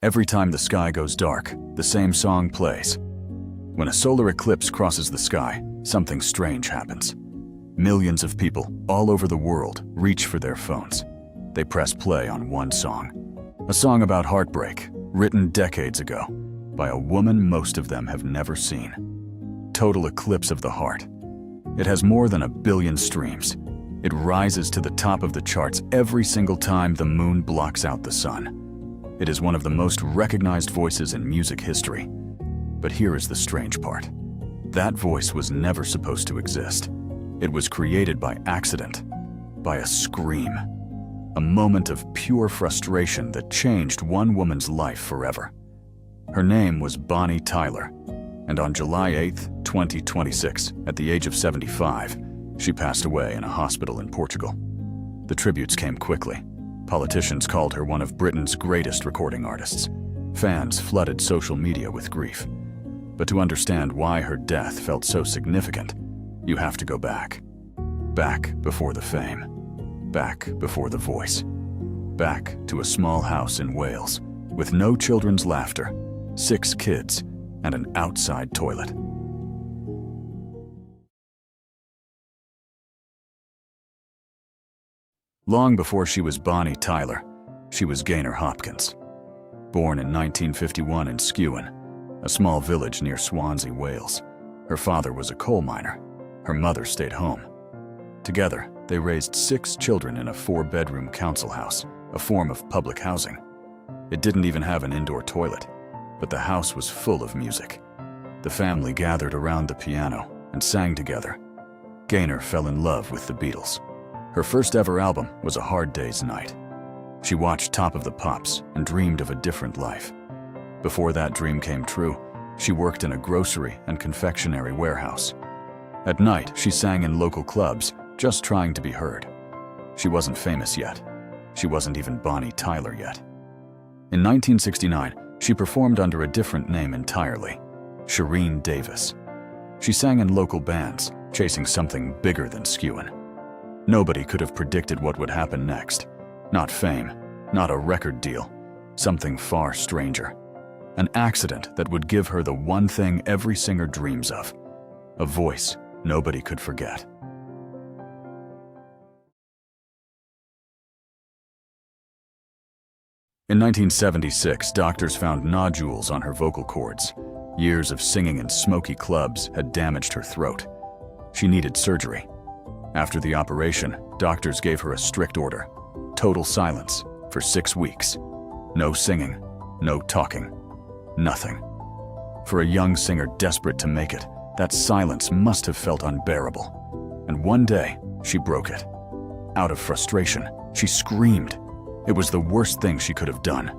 Every time the sky goes dark, the same song plays. When a solar eclipse crosses the sky, something strange happens. Millions of people all over the world reach for their phones. They press play on one song. A song about heartbreak, written decades ago, by a woman most of them have never seen. Total Eclipse of the Heart. It has more than 1 billion streams. It rises to the top of the charts every single time the moon blocks out the sun. It is one of the most recognized voices in music history. But here is the strange part. That voice was never supposed to exist. It was created by accident, by a scream. A moment of pure frustration that changed one woman's life forever. Her name was Bonnie Tyler, and on July 8, 2026, at the age of 75, she passed away in a hospital in Portugal. The tributes came quickly. Politicians called her one of Britain's greatest recording artists. Fans flooded social media with grief. But to understand why her death felt so significant, you have to go back. Back before the fame. Back before the voice. Back to a small house in Wales, with no children's laughter, 6 kids, and an outside toilet. Long before she was Bonnie Tyler, she was Gaynor Hopkins. Born in 1951 in Skewen, a small village near Swansea, Wales, her father was a coal miner. Her mother stayed home. Together, they raised 6 children in a 4-bedroom council house, a form of public housing. It didn't even have an indoor toilet, but the house was full of music. The family gathered around the piano and sang together. Gaynor fell in love with the Beatles. Her first ever album was A Hard Day's Night. She watched Top of the Pops and dreamed of a different life. Before that dream came true, she worked in a grocery and confectionery warehouse. At night, she sang in local clubs, just trying to be heard. She wasn't famous yet. She wasn't even Bonnie Tyler yet. In 1969, she performed under a different name entirely, Shireen Davis. She sang in local bands, chasing something bigger than Skewen. Nobody could have predicted what would happen next. Not fame, not a record deal, something far stranger. An accident that would give her the one thing every singer dreams of, a voice nobody could forget. In 1976, doctors found nodules on her vocal cords. Years of singing in smoky clubs had damaged her throat. She needed surgery. After the operation, doctors gave her a strict order: total silence for 6 weeks. No singing, no talking, nothing. For a young singer desperate to make it, that silence must have felt unbearable. And one day, she broke it. Out of frustration, she screamed. It was the worst thing she could have done.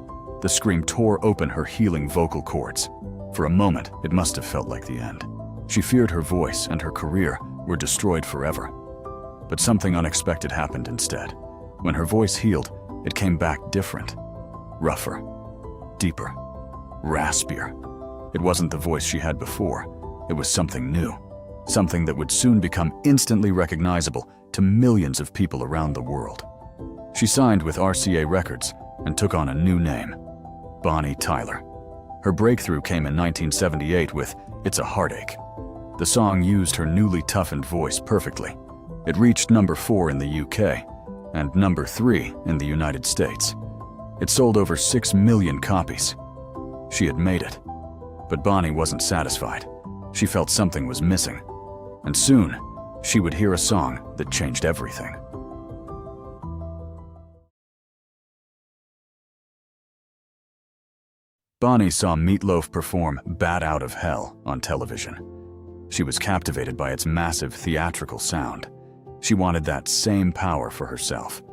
The scream tore open her healing vocal cords. For a moment, it must have felt like the end. She feared her voice and her career were destroyed forever. But something unexpected happened instead. When her voice healed, it came back different. Rougher, deeper, raspier. It wasn't the voice she had before. It was something new. Something that would soon become instantly recognizable to millions of people around the world. She signed with RCA Records and took on a new name, Bonnie Tyler. Her breakthrough came in 1978 with It's a Heartache. The song used her newly toughened voice perfectly. It reached number 4 in the UK and number 3 in the United States. It sold over 6 million copies. She had made it. But Bonnie wasn't satisfied. She felt something was missing. And soon, she would hear a song that changed everything. Bonnie saw Meat Loaf perform Bat Out of Hell on television. She was captivated by its massive theatrical sound. She wanted that same power for herself.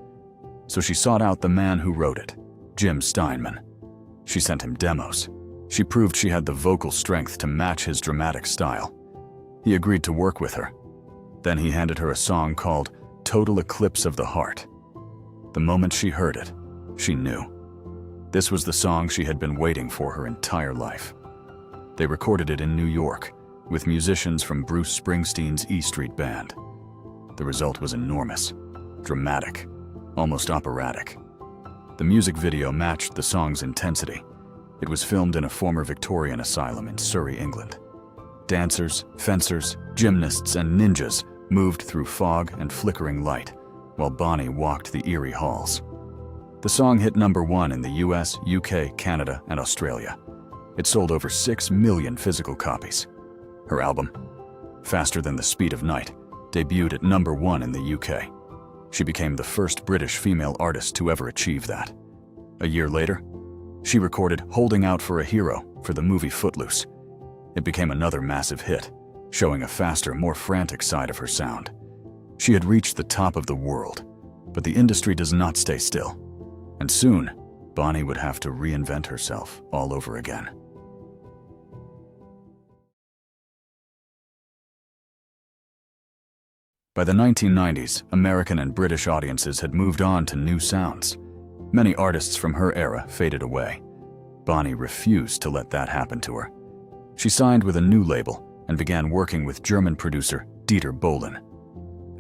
So she sought out the man who wrote it, Jim Steinman. She sent him demos. She proved she had the vocal strength to match his dramatic style. He agreed to work with her. Then he handed her a song called Total Eclipse of the Heart. The moment she heard it, she knew. This was the song she had been waiting for her entire life. They recorded it in New York, with musicians from Bruce Springsteen's E Street Band. The result was enormous, dramatic, almost operatic. The music video matched the song's intensity. It was filmed in a former Victorian asylum in Surrey, England. Dancers, fencers, gymnasts, and ninjas moved through fog and flickering light, while Bonnie walked the eerie halls. The song hit #1 in the US, UK, Canada, and Australia. It sold over 6 million physical copies. Her album, Faster Than the Speed of Night, debuted at #1 in the UK. She became the first British female artist to ever achieve that. A year later, she recorded Holding Out for a Hero for the movie Footloose. It became another massive hit, showing a faster, more frantic side of her sound. She had reached the top of the world, but the industry does not stay still. And soon, Bonnie would have to reinvent herself all over again. By the 1990s, American and British audiences had moved on to new sounds. Many artists from her era faded away. Bonnie refused to let that happen to her. She signed with a new label and began working with German producer Dieter Bohlen.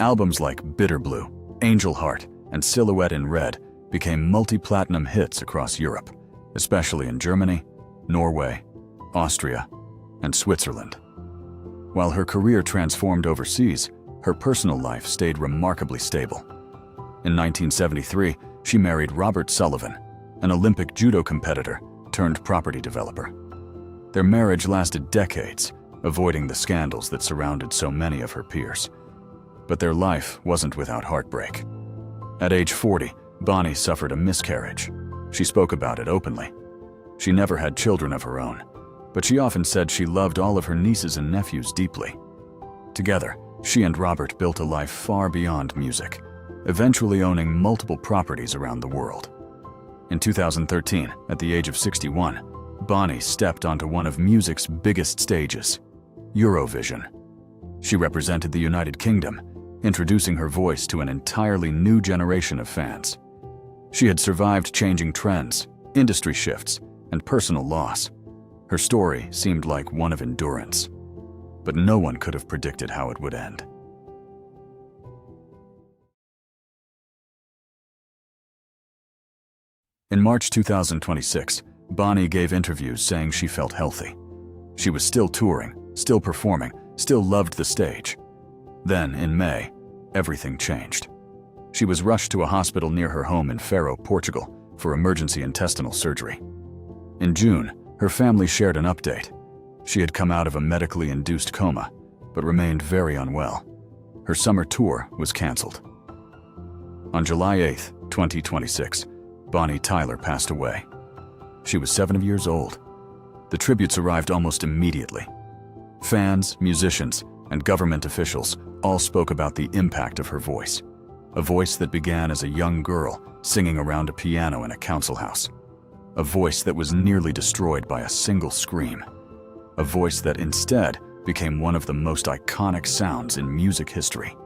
Albums like Bitter Blue, Angel Heart, and Silhouette in Red became multi-platinum hits across Europe, especially in Germany, Norway, Austria, and Switzerland. While her career transformed overseas, her personal life stayed remarkably stable. In 1973, she married Robert Sullivan, an Olympic judo competitor turned property developer. Their marriage lasted decades, avoiding the scandals that surrounded so many of her peers. But their life wasn't without heartbreak. At age 40, Bonnie suffered a miscarriage. She spoke about it openly. She never had children of her own, but she often said she loved all of her nieces and nephews deeply. Together, she and Robert built a life far beyond music, eventually owning multiple properties around the world. In 2013, at the age of 61, Bonnie stepped onto one of music's biggest stages, Eurovision. She represented the United Kingdom, introducing her voice to an entirely new generation of fans. She had survived changing trends, industry shifts, and personal loss. Her story seemed like one of endurance, but no one could have predicted how it would end. In March 2026, Bonnie gave interviews saying she felt healthy. She was still touring, still performing, still loved the stage. Then, in May, everything changed. She was rushed to a hospital near her home in Faro, Portugal, for emergency intestinal surgery. In June, her family shared an update. She had come out of a medically induced coma, but remained very unwell. Her summer tour was canceled. On July 8, 2026, Bonnie Tyler passed away. She was 70 years old. The tributes arrived almost immediately. Fans, musicians, and government officials all spoke about the impact of her voice. A voice that began as a young girl singing around a piano in a council house. A voice that was nearly destroyed by a single scream. A voice that instead became one of the most iconic sounds in music history.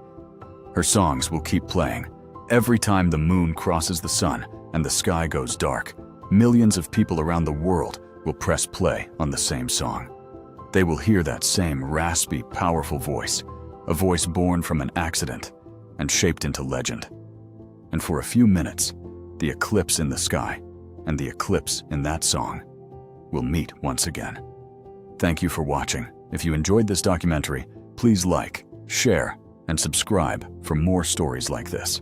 Her songs will keep playing. Every time the moon crosses the sun and the sky goes dark, millions of people around the world will press play on the same song. They will hear that same raspy, powerful voice, a voice born from an accident and shaped into legend. And for a few minutes, the eclipse in the sky and the eclipse in that song will meet once again. Thank you for watching. If you enjoyed this documentary, please like, share, and subscribe for more stories like this.